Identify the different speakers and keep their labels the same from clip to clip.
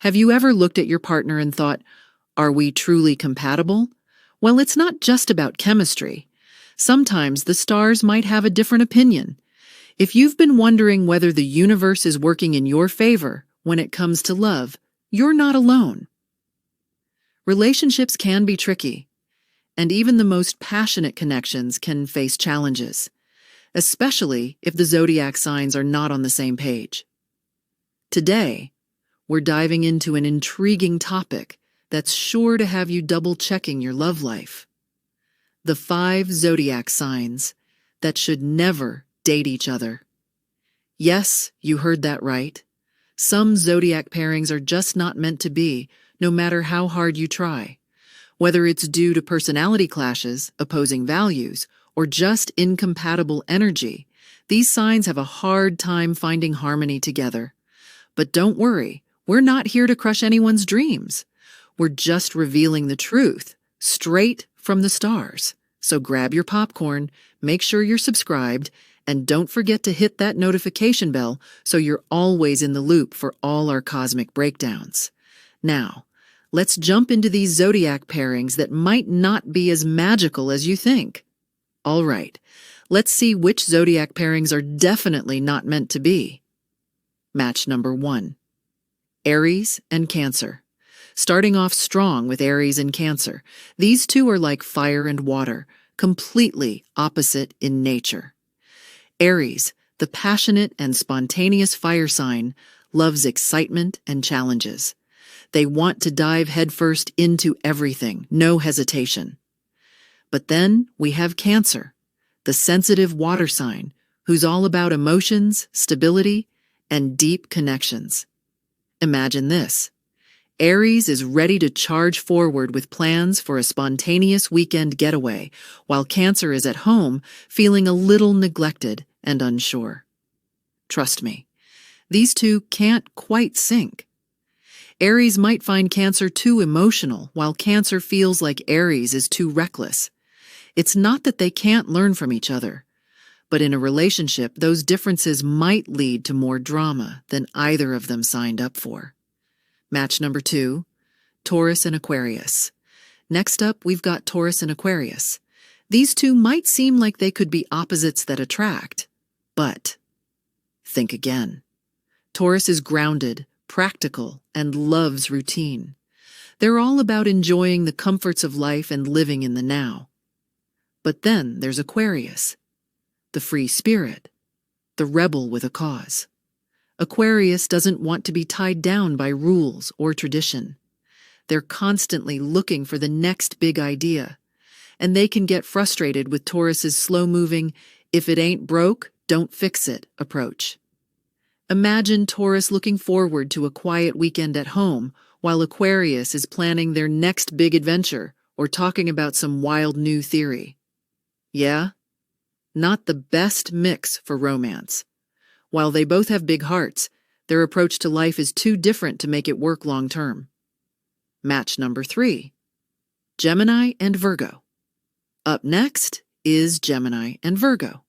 Speaker 1: Have you ever looked at your partner and thought, are we truly compatible? Well, it's not just about chemistry. Sometimes the stars might have a different opinion. If you've been wondering whether the universe is working in your favor when it comes to love, you're not alone. Relationships can be tricky, and even the most passionate connections can face challenges, especially if the zodiac signs are not on the same page. Today, we're diving into an intriguing topic that's sure to have you double-checking your love life. The 5 zodiac signs that should never date each other. Yes, you heard that right. Some zodiac pairings are just not meant to be, no matter how hard you try. Whether it's due to personality clashes, opposing values, or just incompatible energy, these signs have a hard time finding harmony together. But don't worry, we're not here to crush anyone's dreams. We're just revealing the truth, straight from the stars. So grab your popcorn, make sure you're subscribed, and don't forget to hit that notification bell so you're always in the loop for all our cosmic breakdowns. Now, let's jump into these zodiac pairings that might not be as magical as you think. All right, let's see which zodiac pairings are definitely not meant to be. Match number 1. Aries and Cancer. Starting off strong with Aries and Cancer, these two are like fire and water, completely opposite in nature. Aries, the passionate and spontaneous fire sign, loves excitement and challenges. They want to dive headfirst into everything, no hesitation. But then we have Cancer, the sensitive water sign, who's all about emotions, stability, and deep connections. Imagine this. Aries is ready to charge forward with plans for a spontaneous weekend getaway, while Cancer is at home feeling a little neglected and unsure. Trust me, these two can't quite sync. Aries might find Cancer too emotional, while Cancer feels like Aries is too reckless. It's not that they can't learn from each other, but in a relationship, those differences might lead to more drama than either of them signed up for. Match number 2, Taurus and Aquarius. Next up, we've got Taurus and Aquarius. These two might seem like they could be opposites that attract, but think again. Taurus is grounded, practical, and loves routine. They're all about enjoying the comforts of life and living in the now. But then there's Aquarius, the free spirit, the rebel with a cause. Aquarius doesn't want to be tied down by rules or tradition. They're constantly looking for the next big idea, and they can get frustrated with Taurus's slow-moving, if it ain't broke, don't fix it approach. Imagine Taurus looking forward to a quiet weekend at home while Aquarius is planning their next big adventure or talking about some wild new theory. Yeah? Not the best mix for romance. While they both have big hearts, their approach to life is too different to make it work long-term. Match number 3. Gemini and Virgo. Up next is Gemini and Virgo.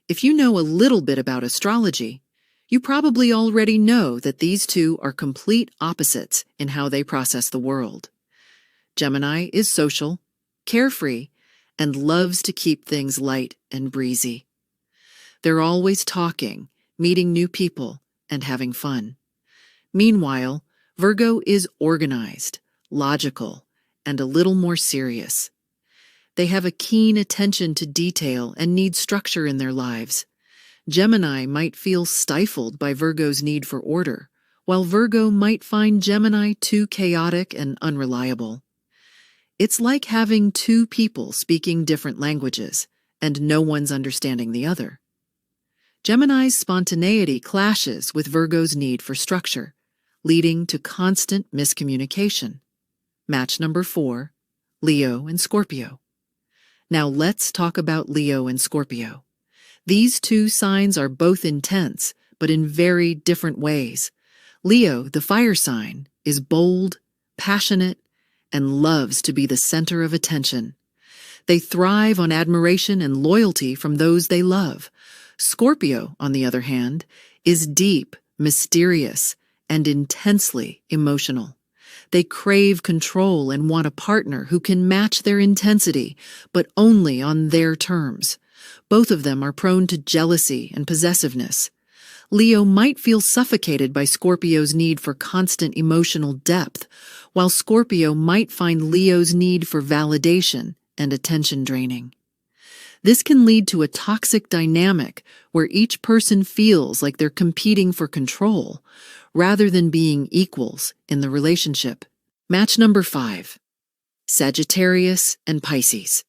Speaker 1: If you know a little bit about astrology, you probably already know that these two are complete opposites in how they process the world. Gemini is social, carefree, and loves to keep things light and breezy. They're always talking, meeting new people, and having fun. Meanwhile, Virgo is organized, logical, and a little more serious. They have a keen attention to detail and need structure in their lives. Gemini might feel stifled by Virgo's need for order, while Virgo might find Gemini too chaotic and unreliable. It's like having two people speaking different languages, and no one's understanding the other. Gemini's spontaneity clashes with Virgo's need for structure, leading to constant miscommunication. Match number 4, Leo and Scorpio. Now let's talk about Leo and Scorpio. These two signs are both intense, but in very different ways. Leo, the fire sign, is bold, passionate, and loves to be the center of attention. They thrive on admiration and loyalty from those they love. Scorpio, on the other hand, is deep, mysterious, and intensely emotional. They crave control and want a partner who can match their intensity, but only on their terms. Both of them are prone to jealousy and possessiveness. Leo might feel suffocated by Scorpio's need for constant emotional depth, while Scorpio might find Leo's need for validation and attention draining. This can lead to a toxic dynamic where each person feels like they're competing for control, rather than being equals in the relationship. Match number 5. Sagittarius and Pisces.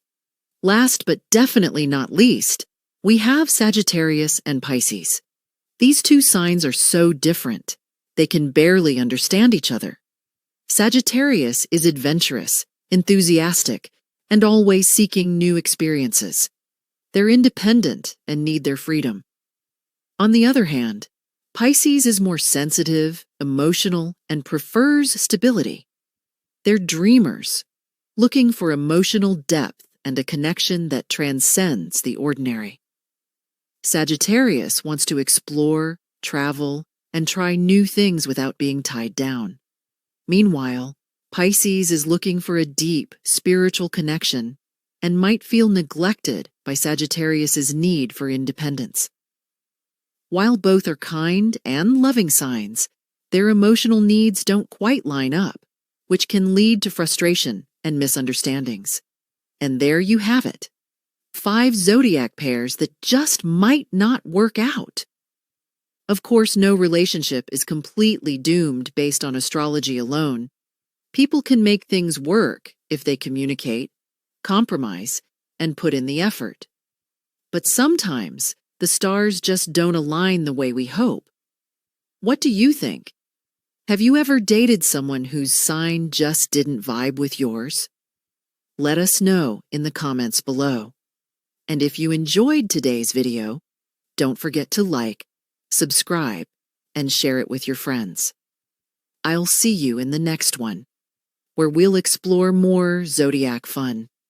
Speaker 1: Last but definitely not least, we have Sagittarius and Pisces. These two signs are so different, they can barely understand each other. Sagittarius is adventurous, enthusiastic, and always seeking new experiences. They're independent and need their freedom. On the other hand, Pisces is more sensitive, emotional, and prefers stability. They're dreamers, looking for emotional depth and a connection that transcends the ordinary. Sagittarius wants to explore, travel, and try new things without being tied down. Meanwhile, Pisces is looking for a deep, spiritual connection and might feel neglected by Sagittarius's need for independence. While both are kind and loving signs, their emotional needs don't quite line up, which can lead to frustration and misunderstandings. And there you have it. 5 zodiac pairs that just might not work out. Of course, no relationship is completely doomed based on astrology alone. People can make things work if they communicate, compromise, and put in the effort. But sometimes, the stars just don't align the way we hope. What do you think? Have you ever dated someone whose sign just didn't vibe with yours? Let us know in the comments below. And if you enjoyed today's video, don't forget to like, subscribe, and share it with your friends. I'll see you in the next one, where we'll explore more zodiac fun.